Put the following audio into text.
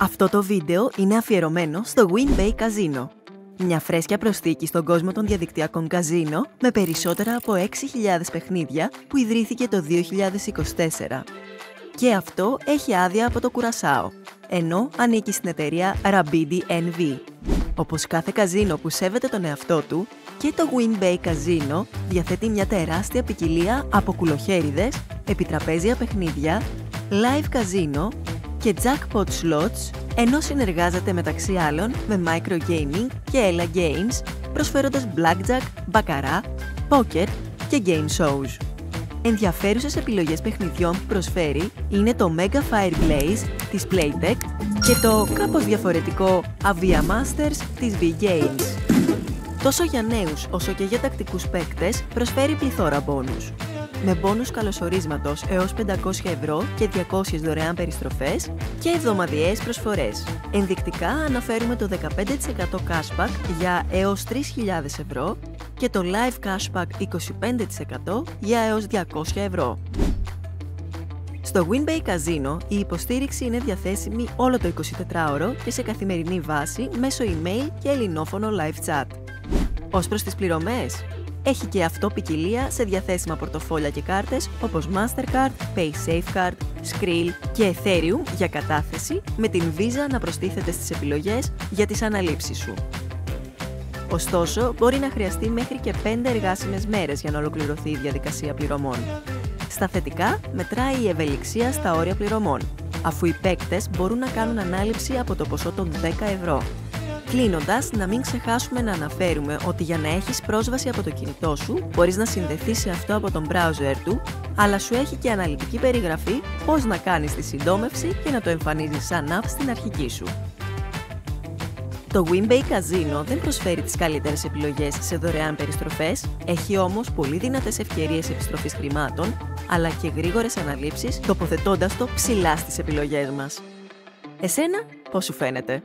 Αυτό το βίντεο είναι αφιερωμένο στο WinBay Casino, μια φρέσκια προσθήκη στον κόσμο των διαδικτυακών καζίνο με περισσότερα από 6.000 παιχνίδια που ιδρύθηκε το 2024. Και αυτό έχει άδεια από το Κουρασάο, ενώ ανήκει στην εταιρεία Rabidi NV. Όπως κάθε καζίνο που σέβεται τον εαυτό του, και το WinBay Casino διαθέτει μια τεράστια ποικιλία από κουλοχέριδες, επιτραπέζια παιχνίδια, live casino και jackpot slots, ενώ συνεργάζεται μεταξύ άλλων με Microgaming και Ella Games, προσφέροντας blackjack, μπακαρά, poker και game shows. Ενδιαφέρουσες επιλογές παιχνιδιών που προσφέρει είναι το Mega Fireblaze της Playtech και το κάπως διαφορετικό Avia Masters της V-Games. Τόσο για νέους όσο και για τακτικούς παίκτες προσφέρει πληθώρα μπόνους. Με μπόνους καλωσορίσματος έως 500 ευρώ και 200 δωρεάν περιστροφές και εβδομαδιαίες προσφορές. Ενδεικτικά αναφέρουμε το 15% cashback για έως 3.000 ευρώ και το live cashback 25% για έως 200 ευρώ. Στο WinBay Casino η υποστήριξη είναι διαθέσιμη όλο το 24ωρο και σε καθημερινή βάση μέσω email και ελληνόφωνο live chat. Ως προς τις πληρωμές, έχει και αυτό ποικιλία σε διαθέσιμα πορτοφόλια και κάρτες όπως Mastercard, PaySafeCard, Skrill και Ethereum για κατάθεση, με την Visa να προστίθεται στις επιλογές για τις αναλήψεις σου. Ωστόσο, μπορεί να χρειαστεί μέχρι και 5 εργάσιμες μέρες για να ολοκληρωθεί η διαδικασία πληρωμών. Στα θετικά, μετράει η ευελιξία στα όρια πληρωμών, αφού οι παίκτες μπορούν να κάνουν ανάληψη από το ποσό των 10 ευρώ. Κλείνοντας, να μην ξεχάσουμε να αναφέρουμε ότι για να έχεις πρόσβαση από το κινητό σου, μπορείς να συνδεθείς σε αυτό από τον browser του, αλλά σου έχει και αναλυτική περιγραφή πώς να κάνεις τη συντόμευση και να το εμφανίζεις σαν app στην αρχική σου. Το WinBay Casino δεν προσφέρει τις καλύτερες επιλογές σε δωρεάν περιστροφές, έχει όμως πολύ δυνατές ευκαιρίες επιστροφής χρημάτων, αλλά και γρήγορες αναλήψεις, τοποθετώντας το ψηλά στις επιλογές μας. Εσένα, πώς σου φαίνεται?